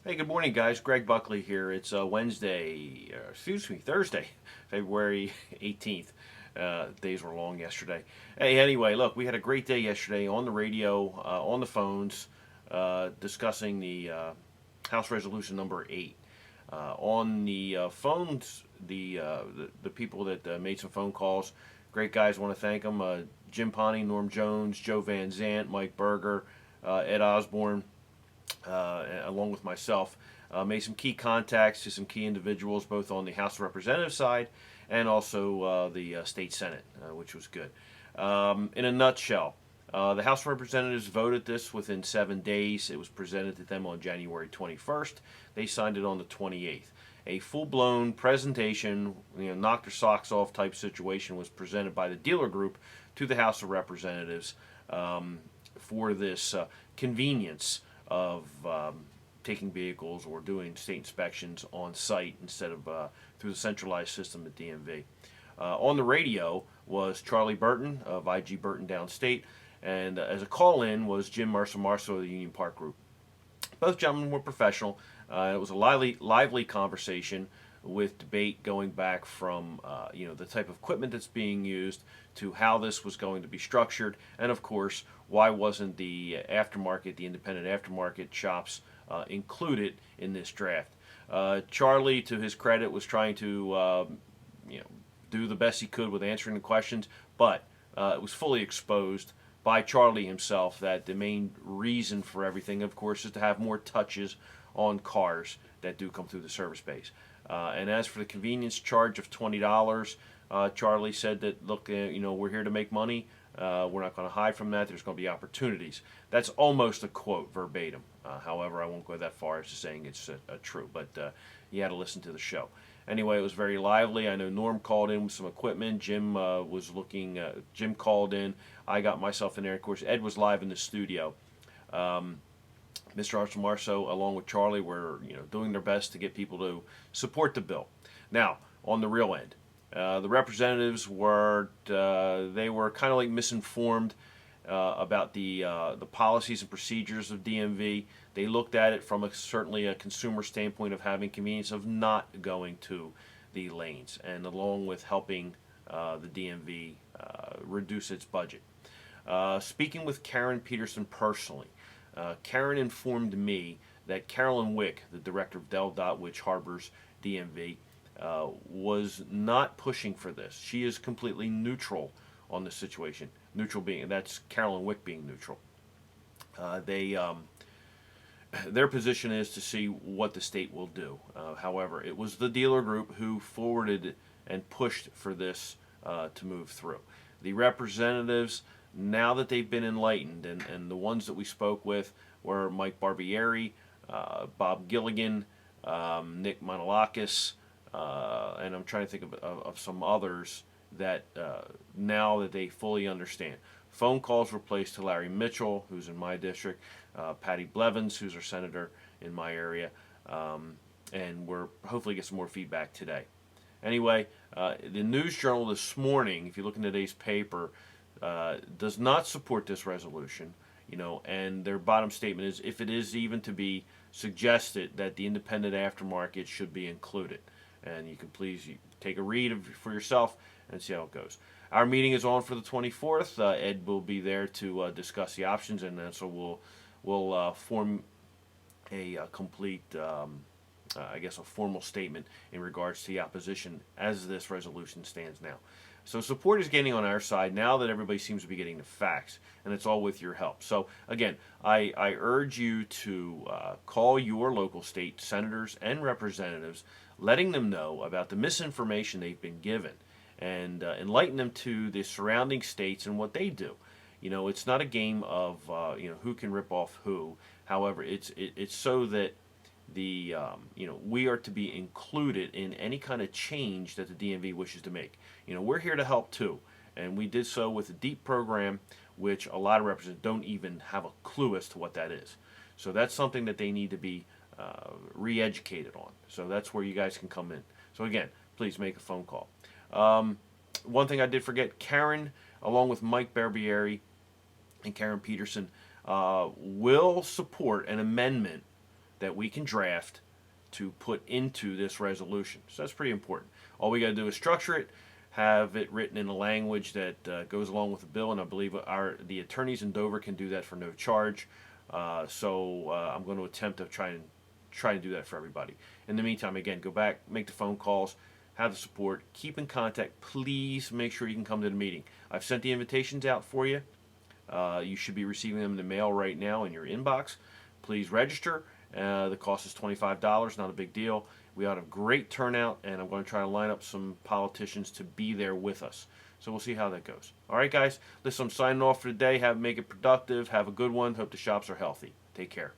Hey, good morning, guys. Greg Buckley here. It's Thursday, February 18th. Days were long yesterday. Hey, anyway, look, we had a great day yesterday on the radio, on the phones, discussing the House Resolution number 8. On the phones, the people that made some phone calls, great guys, want to thank them. Jim Poney, Norm Jones, Joe Van Zant, Mike Berger, Ed Osborne, along with myself, made some key contacts to some key individuals, both on the House of Representatives side and also the State Senate, which was good. In a nutshell, the House of Representatives voted this within 7 days. It was presented to them on January 21st. They signed it on the 28th. A full-blown presentation, knock their socks off type situation was presented by the dealer group to the House of Representatives for this convenience of taking vehicles or doing state inspections on site instead of through the centralized system at DMV. On the radio was Charlie Burton of IG Burton Downstate, and as a call-in was Jim Marso of the Union Park Group. Both gentlemen were professional. It was a lively conversation with debate going back from the type of equipment that's being used to how this was going to be structured, and of course, why wasn't the aftermarket, the independent aftermarket shops included in this draft? Charlie, to his credit, was trying to do the best he could with answering the questions, but it was fully exposed by Charlie himself that the main reason for everything, of course, is to have more touches on cars that do come through the service bays. And as for the convenience charge of $20, Charlie said that, look, we're here to make money. We're not going to hide from that. There's going to be opportunities. That's almost a quote verbatim. However, I won't go that far as to saying it's true, but you had to listen to the show. Anyway, it was very lively. I know Norm called in with some equipment. Jim was looking. Jim called in. I got myself in there. Of course, Ed was live in the studio. Mr. Arthur Marso, along with Charlie, were doing their best to get people to support the bill. Now, on the real end, the representatives were kind of like misinformed about the policies and procedures of DMV. They looked at it from certainly a consumer standpoint of having convenience of not going to the lanes, and along with helping the DMV reduce its budget. Speaking with Karen Peterson personally, Karen informed me that Carolyn Wick, the director of DEL, which harbors DMV, was not pushing for this. She is completely neutral on the situation. Neutral being, that's Carolyn Wick being neutral. Their position is to see what the state will do. However, it was the dealer group who forwarded and pushed for this to move through. The representatives, now that they've been enlightened, and the ones that we spoke with were Mike Barbieri, Bob Gilligan, Nick Monolakis, and I'm trying to think of some others that now that they fully understand. Phone calls were placed to Larry Mitchell, who's in my district, Patty Blevins, who's our senator in my area, and we're hopefully get some more feedback today. Anyway, the News Journal this morning, if you look in today's paper, does not support this resolution, and their bottom statement is if it is even to be suggested that the independent aftermarket should be included. And you can please take a read for yourself and see how it goes. Our meeting is on for the 24th. Ed will be there to discuss the options, and then so we'll form a complete, a formal statement in regards to the opposition as this resolution stands now. So support is gaining on our side now that everybody seems to be getting the facts, and it's all with your help. So again, I urge you to call your local state senators and representatives, letting them know about the misinformation they've been given, and enlighten them to the surrounding states and what they do. It's not a game of who can rip off who. However, it's so that we are to be included in any kind of change that the DMV wishes to make. We're here to help too, and we did so with a DEEP program, which a lot of representatives don't even have a clue as to what that is. So that's something that they need to be re-educated on. So that's where you guys can come in. So again, please make a phone call. One thing I did forget, Karen, along with Mike Barbieri and Karen Peterson, will support an amendment that we can draft to put into this resolution. So that's pretty important. All we got to do is structure it, have it written in a language that goes along with the bill, and I believe the attorneys in Dover can do that for no charge. I'm going to attempt to try and do that for everybody. In the meantime, again, go back, make the phone calls, have the support, keep in contact. Please make sure you can come to the meeting. I've sent the invitations out for you. You should be receiving them in the mail right now in your inbox. Please register. The cost is $25, not a big deal. We had a great turnout, and I'm going to try to line up some politicians to be there with us. So we'll see how that goes. All right, guys. Listen, I'm signing off for today. Make it productive. Have a good one. Hope the shops are healthy. Take care.